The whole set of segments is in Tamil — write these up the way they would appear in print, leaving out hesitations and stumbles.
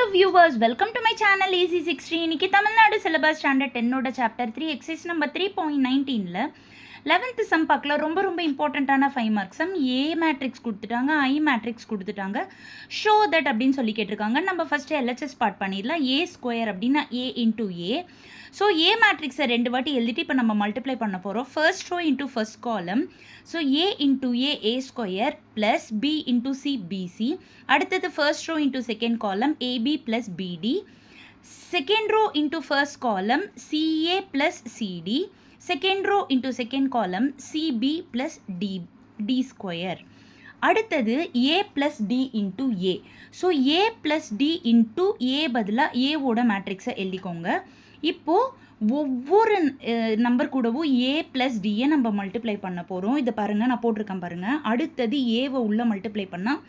Hello viewers, welcome to my channel Easy 60. இன்னைக்கு Tamil Nadu syllabus standard 10 chapter 3 exercise number 3.19ல 11th சம் பார்க்கல. ரொம்ப இம்பார்ட்டண்ட்டான 5 மார்க் சம். ஏ மேட்ரிக்ஸ் கொடுத்துட்டாங்க, ஐ மேட்ரிக்ஸ் கொடுத்துட்டாங்க, ஷோ தட் அப்படின்னு சொல்லி கேட்டிருக்காங்க. நம்ம ஃபர்ஸ்ட் எல்ஹெச்எஸ் பார்ட் பண்ணிடலாம். ஏ ஸ்கொயர் அப்படின்னா ஏ இன்டூ ஏ. ஸோ ஏ மேட்ரிக்ஸை 2 வாட்டி எழுதிட்டு இப்போ நம்ம மல்டிப்ளை பண்ண போகிறோம். First row into first column. So A into A square plus B into C BC. அடுத்தது first row into second column AB plus BD. Second row into first column CA plus CD. Second row into second column CB plus D square. அடுத்தது A plus D into A. So A plus D into A பதிலாக ஏவோட மேட்ரிக்ஸை எழுதிக்கோங்க. இப்போது ஒவ்வொரு நம்பர் கூடவும் ஏ ப்ளஸ் டியை நம்ம மல்டிப்ளை பண்ண போகிறோம். இதை பாருங்கள், நான் போட்டிருக்கேன் பாருங்கள். அடுத்தது ஏவை உள்ளே மல்டிப்ளை பண்ணால்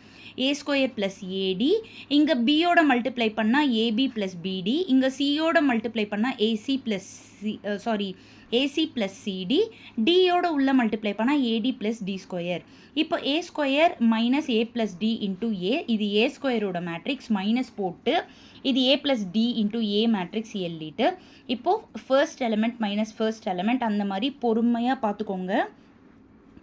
ஏ ஸ்கொயர் ப்ளஸ் ஏடி. இங்கே பியோட மல்டிப்ளை பண்ணால் ஏபி ப்ளஸ் பிடி. இங்கே சியோட மல்டிப்ளை பண்ணால் ஏசி ப்ளஸ் சிடி. டியோட உள்ள மல்டிப்ளை பண்ணால் ஏடி ப்ளஸ் டி ஸ்கொயர். இப்போ A square minus A plus D into A. இது ஏ ஸ்கொயரோட மேட்ரிக்ஸ் மைனஸ் போட்டு இது A plus D into A matrix எழுதிட்டு இப்போது first element minus first element அந்த மாதிரி பொறுமையாக பார்த்துக்கோங்க.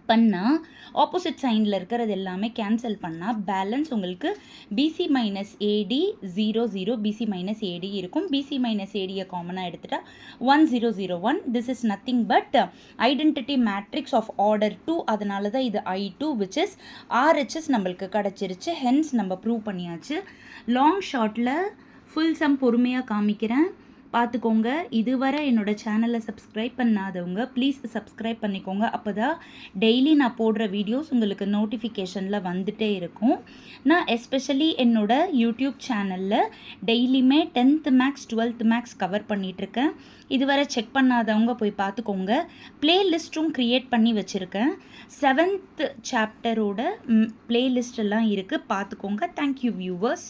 பண்ணால் ஆப்போசிட் சைனில் இருக்கிறது எல்லாமே கேன்சல் பண்ணால் பேலன்ஸ் உங்களுக்கு PC minus AD 0 PC minus AD இருக்கும். பிசி மைனஸ் ஏடியை காமனாக எடுத்துட்டா 1001. This is nothing but identity matrix of order 2. அதனால தான் இது I2 விச் இஸ் RHS நம்மளுக்கு கிடச்சிருச்சு. ஹென்ஸ் நம்ம ப்ரூவ் பண்ணியாச்சு. லாங் ஷார்ட்டில் ஃபுல் சம் பொறுமையாக காமிக்கிறேன், பார்த்துக்கோங்க. இதுவரை என்னோடய சேனலை சப்ஸ்கிரைப் பண்ணாதவங்க ப்ளீஸ் சப்ஸ்கிரைப் பண்ணிக்கோங்க. அப்போ தான் டெய்லி நான் போடுற வீடியோஸ் உங்களுக்கு நோட்டிஃபிகேஷனில் வந்துகிட்டே இருக்கும். நான் எஸ்பெஷலி என்னோடய யூடியூப் சேனலில் டெய்லியுமே 10th maths 12th maths cover பண்ணிகிட்ருக்கேன். இதுவரை செக் பண்ணாதவங்க போய் பார்த்துக்கோங்க. ப்ளேலிஸ்ட்டும் க்ரியேட் பண்ணி வச்சுருக்கேன். 7th சாப்டரோட ப்ளேலிஸ்ட் எல்லாம் இருக்குது, பார்த்துக்கோங்க. Thank you viewers.